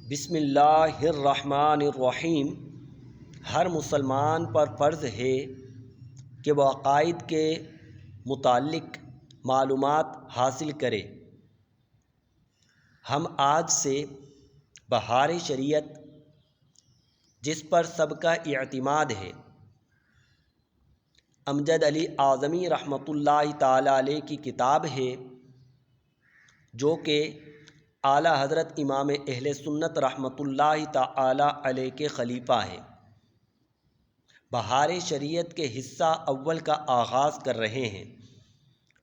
بسم اللہ الرحمن الرحیم۔ ہر مسلمان پر فرض ہے کہ وہ عقائد کے متعلق معلومات حاصل کرے۔ ہم آج سے بہار شریعت، جس پر سب کا اعتماد ہے، امجد علی اعظمی رحمۃ اللہ تعالی علیہ کی کتاب ہے، جو کہ اعلیٰ حضرت امام اہل سنت رحمۃ اللہ تعالی علیہ کے خلیفہ ہے، بہار شریعت کے حصہ اول کا آغاز کر رہے ہیں۔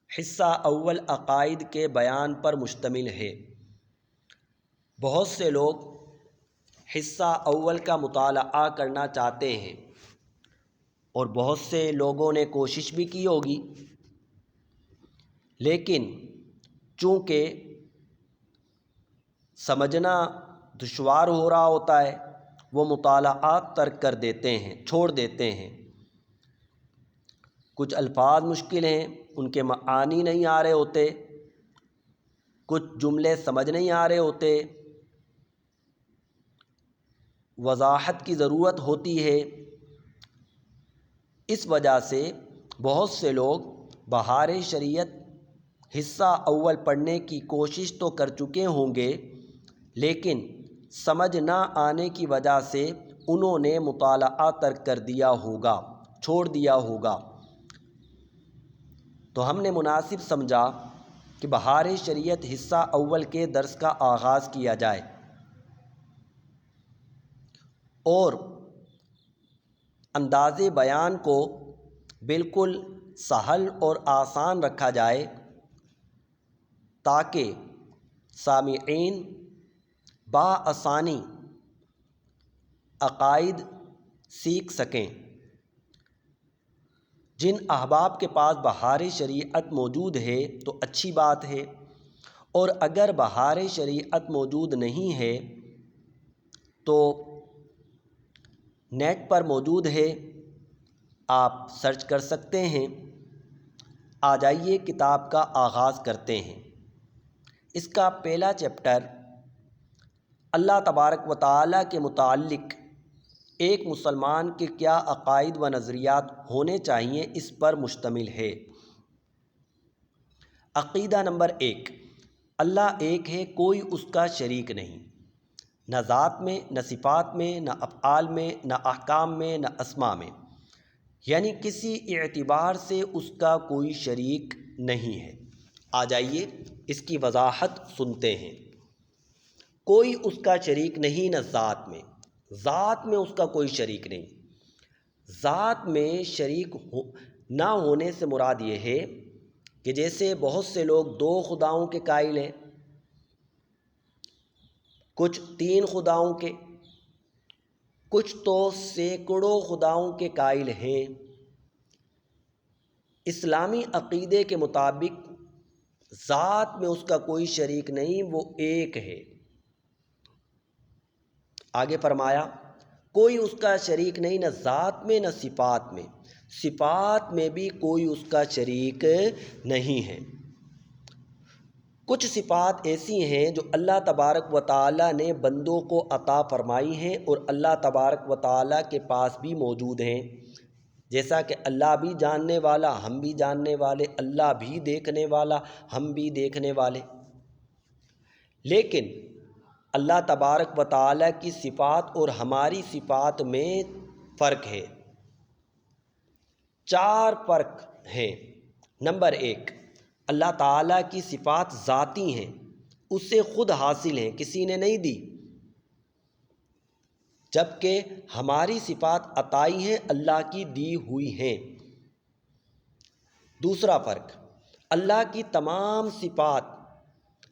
حصہ اول عقائد کے بیان پر مشتمل ہے۔ بہت سے لوگ حصہ اول کا مطالعہ کرنا چاہتے ہیں اور بہت سے لوگوں نے کوشش بھی کی ہوگی، لیکن چونکہ سمجھنا دشوار ہو رہا ہوتا ہے، وہ مطالعات ترک کر دیتے ہیں، چھوڑ دیتے ہیں۔ کچھ الفاظ مشکل ہیں، ان کے معانی نہیں آ رہے ہوتے، کچھ جملے سمجھ نہیں آ رہے ہوتے، وضاحت کی ضرورت ہوتی ہے۔ اس وجہ سے بہت سے لوگ بہار شریعت حصہ اول پڑھنے کی کوشش تو کر چکے ہوں گے، لیکن سمجھ نہ آنے کی وجہ سے انہوں نے مطالعہ ترک کر دیا ہوگا، چھوڑ دیا ہوگا۔ تو ہم نے مناسب سمجھا کہ بہار شریعت حصہ اول کے درس کا آغاز کیا جائے اور انداز بیان کو بالکل سہل اور آسان رکھا جائے، تاکہ سامعین بآسانی عقائد سیکھ سکیں۔ جن احباب کے پاس بہار شریعت موجود ہے تو اچھی بات ہے، اور اگر بہار شریعت موجود نہیں ہے تو نیٹ پر موجود ہے، آپ سرچ کر سکتے ہیں۔ آ جائیے کتاب کا آغاز کرتے ہیں۔ اس کا پہلا چیپٹر اللہ تبارک و تعالیٰ کے متعلق ایک مسلمان کے کیا عقائد و نظریات ہونے چاہیے، اس پر مشتمل ہے۔ عقیدہ نمبر 1، اللہ ایک ہے، کوئی اس کا شریک نہیں، نہ ذات میں، نہ صفات میں، نہ افعال میں، نہ احکام میں، نہ اسماء میں، یعنی کسی اعتبار سے اس کا کوئی شریک نہیں ہے۔ آ جائیے اس کی وضاحت سنتے ہیں۔ کوئی اس کا شریک نہیں، نہ ذات میں، ذات میں اس کا کوئی شریک نہیں۔ ذات میں شریک نہ ہونے سے مراد یہ ہے کہ جیسے بہت سے لوگ 2 خداؤں کے قائل ہیں، کچھ 3 خداؤں کے، کچھ تو سینکڑوں خداؤں کے قائل ہیں۔ اسلامی عقیدے کے مطابق ذات میں اس کا کوئی شریک نہیں، وہ ایک ہے۔ آگے فرمایا، کوئی اس کا شریک نہیں، نہ ذات میں، نہ صفات میں، صفات میں بھی کوئی اس کا شریک نہیں ہے۔ کچھ صفات ایسی ہیں جو اللہ تبارک و تعالیٰ نے بندوں کو عطا فرمائی ہیں اور اللہ تبارک و تعالیٰ کے پاس بھی موجود ہیں، جیسا کہ اللہ بھی جاننے والا، ہم بھی جاننے والے، اللہ بھی دیکھنے والا، ہم بھی دیکھنے والے۔ لیکن اللہ تبارک و تعالیٰ کی صفات اور ہماری صفات میں فرق ہے۔ 4 فرق ہیں۔ نمبر 1، اللہ تعالیٰ کی صفات ذاتی ہیں، اس سے خود حاصل ہیں، کسی نے نہیں دی، جبکہ ہماری صفات عطائی ہیں، اللہ کی دی ہوئی ہیں۔ دوسرا فرق، اللہ کی تمام صفات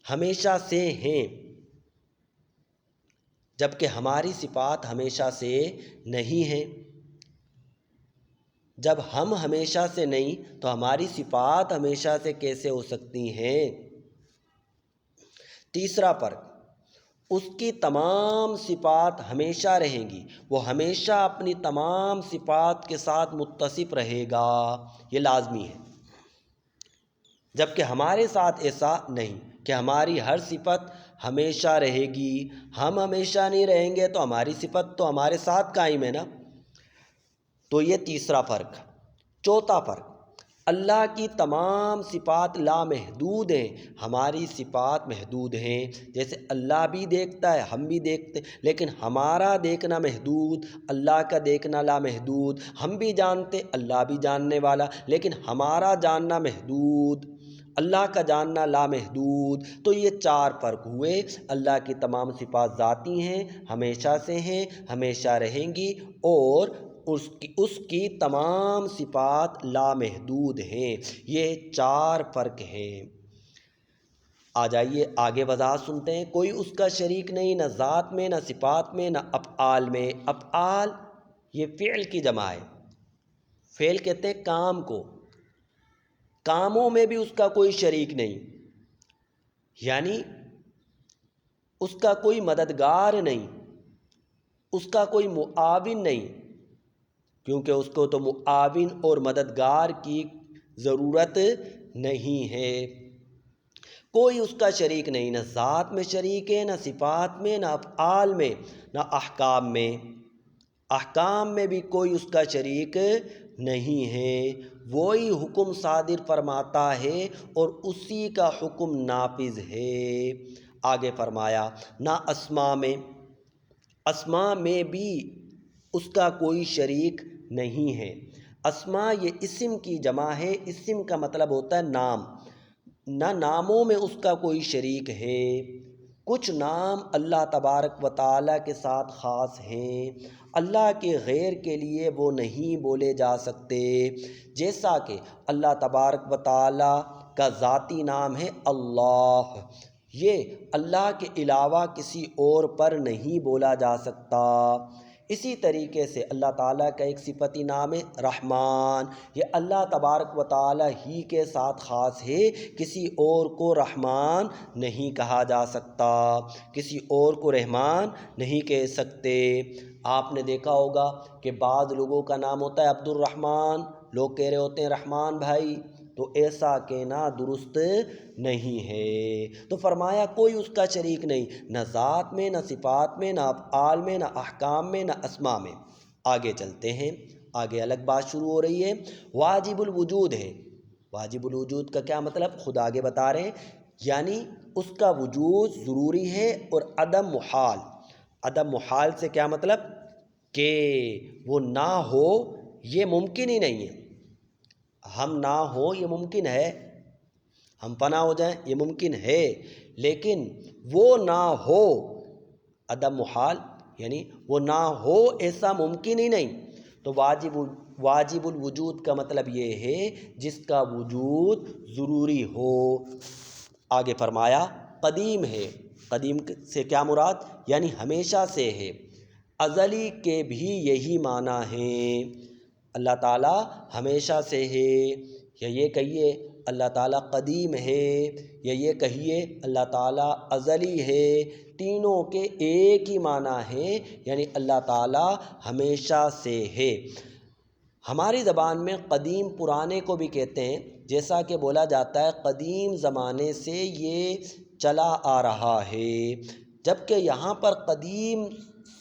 ہمیشہ سے ہیں، جبکہ ہماری صفات ہمیشہ سے نہیں ہیں۔ جب ہم ہمیشہ سے نہیں تو ہماری صفات ہمیشہ سے کیسے ہو سکتی ہیں؟ تیسرا فرق، اس کی تمام صفات ہمیشہ رہیں گی، وہ ہمیشہ اپنی تمام صفات کے ساتھ متصف رہے گا، یہ لازمی ہے، جبکہ ہمارے ساتھ ایسا نہیں کہ ہماری ہر صفت ہمیشہ رہے گی، ہم ہمیشہ نہیں رہیں گے تو ہماری صفت تو ہمارے ساتھ قائم ہے نا۔ تو یہ تیسرا فرق۔ چوتھا فرق، اللہ کی تمام صفات لامحدود ہیں، ہماری صفات محدود ہیں۔ جیسے اللہ بھی دیکھتا ہے، ہم بھی دیکھتے ہیں، لیکن ہمارا دیکھنا محدود، اللہ کا دیکھنا لامحدود۔ ہم بھی جانتے، اللہ بھی جاننے والا، لیکن ہمارا جاننا محدود، اللہ کا جاننا لامحدود۔ تو یہ چار فرق ہوئے۔ اللہ کی تمام صفات ذاتی ہیں، ہمیشہ سے ہیں، ہمیشہ رہیں گی، اور اس کی تمام صفات لامحدود ہیں۔ یہ چار فرق ہیں۔ آ جائیے آگے وضاحت سنتے ہیں۔ کوئی اس کا شریک نہیں، نہ ذات میں، نہ صفات میں، نہ افعال میں۔ افعال یہ فعل کی جمع ہے۔ فعل کہتے ہیں کام کو، کاموں میں بھی اس کا کوئی شریک نہیں، یعنی اس کا کوئی مددگار نہیں، اس کا کوئی معاون نہیں، کیونکہ اس کو تو معاون اور مددگار کی ضرورت نہیں ہے۔ کوئی اس کا شریک نہیں، نہ ذات میں شریک ہے، نہ صفات میں، نہ افعال میں، نہ احکام میں۔ احکام میں بھی کوئی اس کا شریک نہیں ہے، وہی حکم صادر فرماتا ہے اور اسی کا حکم نافذ ہے۔ آگے فرمایا نہ اسماء میں، اسماء میں بھی اس کا کوئی شریک نہیں ہے۔ اسماء یہ اسم کی جمع ہے، اسم کا مطلب ہوتا ہے نام، نہ ناموں میں اس کا کوئی شریک ہے۔ کچھ نام اللہ تبارک و تعالیٰ کے ساتھ خاص ہیں، اللہ کے غیر کے لیے وہ نہیں بولے جا سکتے، جیسا کہ اللہ تبارک و تعالیٰ کا ذاتی نام ہے اللہ، یہ اللہ کے علاوہ کسی اور پر نہیں بولا جا سکتا۔ اسی طریقے سے اللہ تعالیٰ کا ایک صفتی نام ہے رحمان، یہ اللہ تبارک و تعالیٰ ہی کے ساتھ خاص ہے، کسی اور کو رحمان نہیں کہا جا سکتا، کسی اور کو رحمان نہیں کہہ سکتے۔ آپ نے دیکھا ہوگا کہ بعض لوگوں کا نام ہوتا ہے عبد الرحمن، لوگ کہہ رہے ہوتے ہیں رحمان بھائی، تو ایسا کہنا درست نہیں ہے۔ تو فرمایا کوئی اس کا شریک نہیں، نہ ذات میں، نہ صفات میں، نہ افعال میں، نہ احکام میں، نہ اسماء میں۔ آگے چلتے ہیں، آگے الگ بات شروع ہو رہی ہے۔ واجب الوجود ہے۔ واجب الوجود کا کیا مطلب خود آگے بتا رہے ہیں، یعنی اس کا وجود ضروری ہے، اور عدم محال۔ عدم محال سے کیا مطلب کہ وہ نہ ہو یہ ممکن ہی نہیں ہے۔ ہم نہ ہو یہ ممکن ہے، ہم فنا ہو جائیں یہ ممکن ہے، لیکن وہ نہ ہو، عدم محال یعنی وہ نہ ہو ایسا ممکن ہی نہیں۔ تو واجب الوجود کا مطلب یہ ہے جس کا وجود ضروری ہو۔ آگے فرمایا قدیم ہے۔ قدیم سے کیا مراد، یعنی ہمیشہ سے ہے۔ ازلی کے بھی یہی معنی ہیں، اللہ تعالیٰ ہمیشہ سے ہے، یا یہ کہیے اللہ تعالیٰ قدیم ہے، یا یہ کہیے اللہ تعالیٰ ازلی ہے، تینوں کے ایک ہی معنی ہیں، یعنی اللہ تعالیٰ ہمیشہ سے ہے۔ ہماری زبان میں قدیم پرانے کو بھی کہتے ہیں، جیسا کہ بولا جاتا ہے قدیم زمانے سے یہ چلا آ رہا ہے، جبکہ یہاں پر قدیم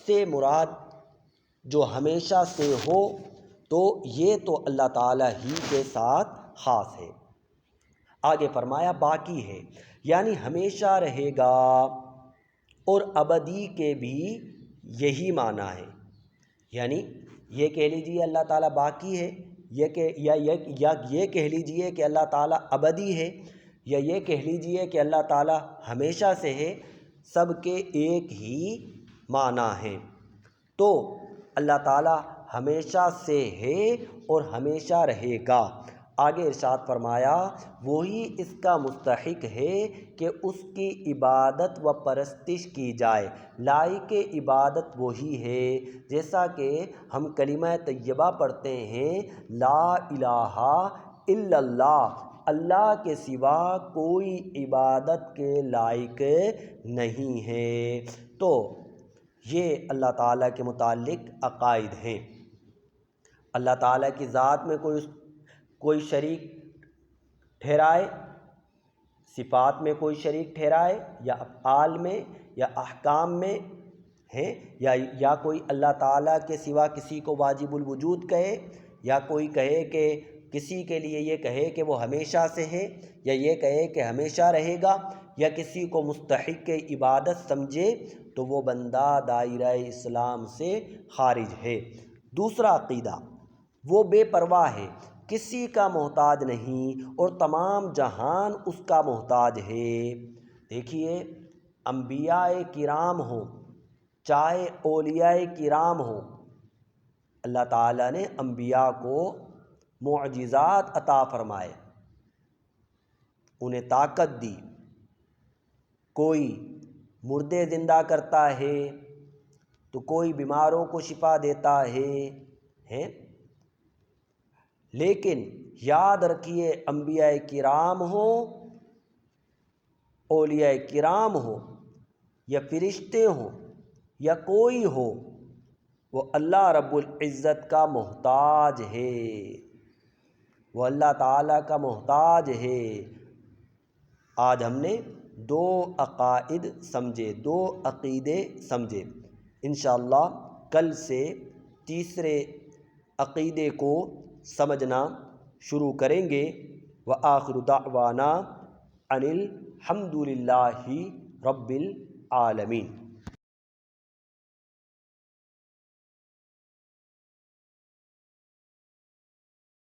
سے مراد جو ہمیشہ سے ہو، تو یہ تو اللہ تعالیٰ ہی کے ساتھ خاص ہے۔ آگے فرمایا باقی ہے، یعنی ہمیشہ رہے گا، اور ابدی کے بھی یہی معنی ہے، یعنی یہ کہہ لیجئے اللہ تعالیٰ باقی ہے، یا یہ کہہ لیجئے کہ اللہ تعالیٰ ابدی ہے، یا یہ کہہ لیجئے کہ اللہ تعالیٰ ہمیشہ سے ہے، سب کے ایک ہی معنی ہیں۔ تو اللہ تعالیٰ ہمیشہ سے ہے اور ہمیشہ رہے گا۔ آگے ارشاد فرمایا وہی اس کا مستحق ہے کہ اس کی عبادت و پرستش کی جائے، لائق عبادت وہی ہے، جیسا کہ ہم کلمہ طیبہ پڑھتے ہیں لا الہ الا اللہ، اللہ کے سوا کوئی عبادت کے لائق نہیں ہے۔ تو یہ اللہ تعالیٰ کے متعلق عقائد ہیں۔ اللہ تعالیٰ کی ذات میں کوئی شریک ٹھہرائے، صفات میں کوئی شریک ٹھہرائے یا افعال میں یا احکام میں ہیں، یا کوئی اللہ تعالیٰ کے سوا کسی کو واجب الوجود کہے، یا کوئی کہے کہ کسی کے لیے یہ کہے کہ وہ ہمیشہ سے ہے، یا یہ کہے کہ ہمیشہ رہے گا، یا کسی کو مستحق عبادت سمجھے، تو وہ بندہ دائرہ اسلام سے خارج ہے۔ دوسرا عقیدہ، وہ بے پرواہ ہے، کسی کا محتاج نہیں اور تمام جہان اس کا محتاج ہے۔ دیکھیے، انبیاء کرام ہوں چاہے اولیاء کرام ہوں، اللہ تعالیٰ نے انبیاء کو معجزات عطا فرمائے، انہیں طاقت دی، کوئی مردے زندہ کرتا ہے تو کوئی بیماروں کو شفا دیتا ہے۔ لیکن یاد رکھیے، انبیاء کرام ہوں، اولیاء کرام ہوں، یا فرشتے ہوں، یا کوئی ہو، وہ اللہ رب العزت کا محتاج ہے، وہ اللہ تعالیٰ کا محتاج ہے۔ آج ہم نے 2 عقائد سمجھے، 2 عقیدے سمجھے۔ انشاءاللہ کل سے تیسرے عقیدے کو سمجھنا شروع کریں گے۔ وآخر دعوانا ان الحمد للہ رب العالمین۔